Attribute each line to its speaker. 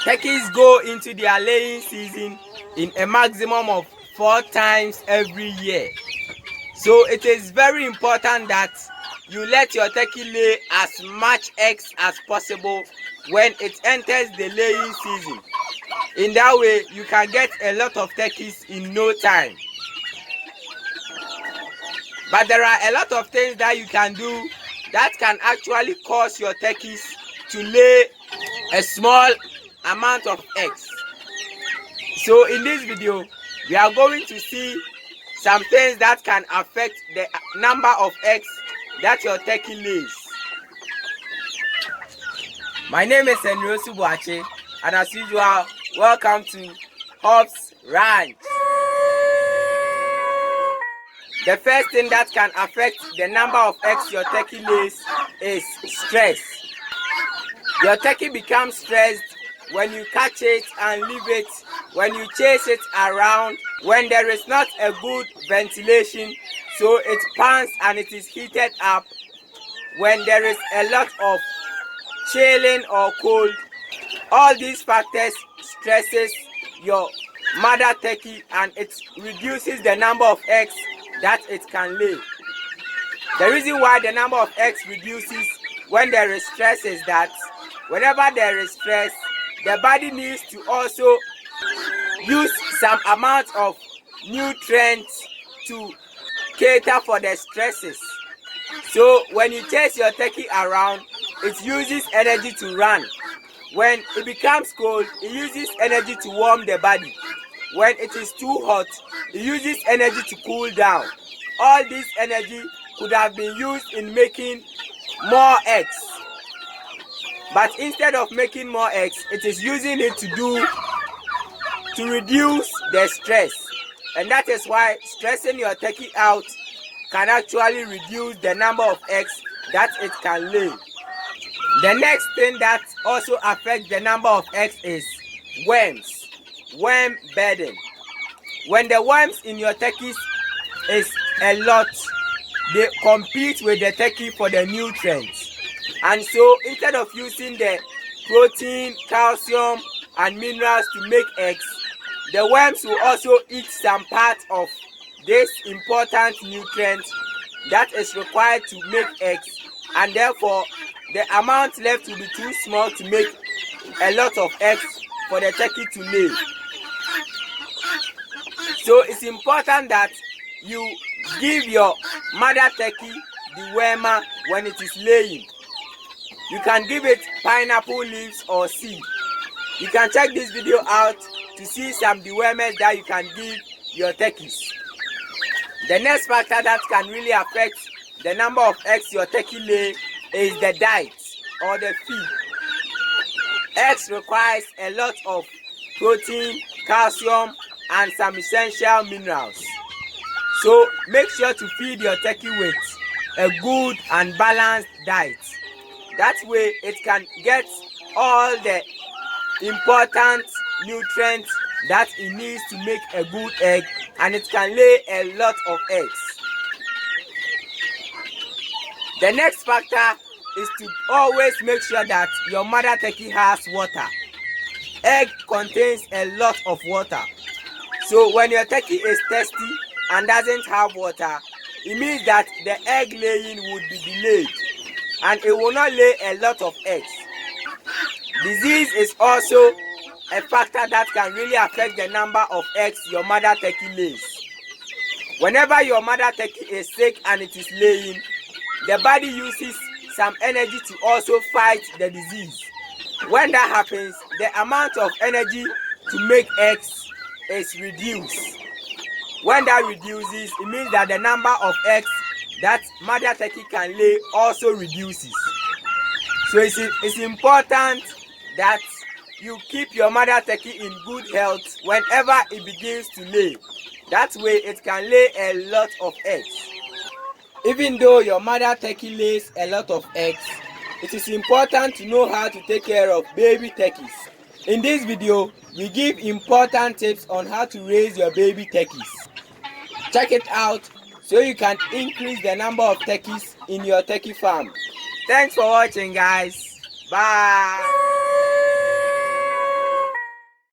Speaker 1: Turkeys go into their laying season in a maximum of 4 times every year. So it is very important that you let your turkey lay as much eggs as possible when it enters the laying season. In that way, you can get a lot of turkeys in no time. But there are a lot of things that you can do that can actually cause your turkeys to lay a small amount of eggs. So in this video, we are going to see some things that can affect the number of eggs that your turkey lays. My name is Enriosu Boache, and as usual, welcome to Hobbs Ranch. The first thing that can affect the number of eggs your turkey lays is stress. Your turkey becomes stressed when you catch it and leave it, when you chase it around, when there is not a good ventilation, so it pans and it is heated up, when there is a lot of chilling or cold. All these factors stresses your mother turkey and it reduces the number of eggs that it can lay. The reason why the number of eggs reduces when there is stress is that whenever there is stress, the body needs to also use some amount of nutrients to cater for the stresses. So when you chase your turkey around, it uses energy to run. When it becomes cold, it uses energy to warm the body. When it is too hot, it uses energy to cool down. All this energy could have been used in making more eggs. But instead of making more eggs, it is using it to reduce the stress. And that is why stressing your turkey out can actually reduce the number of eggs that it can lay. The next thing that also affects the number of eggs is worms, worm burden. When the worms in your turkeys is a lot, they compete with the turkey for the nutrients. And so instead of using the protein, calcium and minerals to make eggs, the worms will also eat some part of this important nutrient that is required to make eggs, and therefore the amount left will be too small to make a lot of eggs for the turkey to lay. So it's important that you give your mother turkey the wormer when it is laying. You can give it pineapple leaves or seed. You can check this video out to see some dewormers that you can give your turkeys. The next factor that can really affect the number of eggs your turkey lay is the diet or the feed. Eggs requires a lot of protein, calcium and some essential minerals. So make sure to feed your turkey with a good and balanced diet. That way it can get all the important nutrients that it needs to make a good egg, and it can lay a lot of eggs. The next factor is to always make sure that your mother turkey has water. Egg contains a lot of water. So when your turkey is thirsty and doesn't have water, it means that the egg laying would be delayed and it will not lay a lot of eggs. Disease is also a factor that can really affect the number of eggs your mother turkey lays. Whenever your mother turkey is sick and it is laying, the body uses some energy to also fight the disease. When that happens, the amount of energy to make eggs is reduced. When that reduces, it means that the number of eggs that mother turkey can lay also reduces. So it's important that you keep your mother turkey in good health whenever it begins to lay. That way it can lay a lot of eggs. Even though your mother turkey lays a lot of eggs, it is important to know how to take care of baby turkeys. In this video, we give important tips on how to raise your baby turkeys. Check it out so you can increase the number of turkeys in your turkey farm. Thanks for watching, guys. Bye.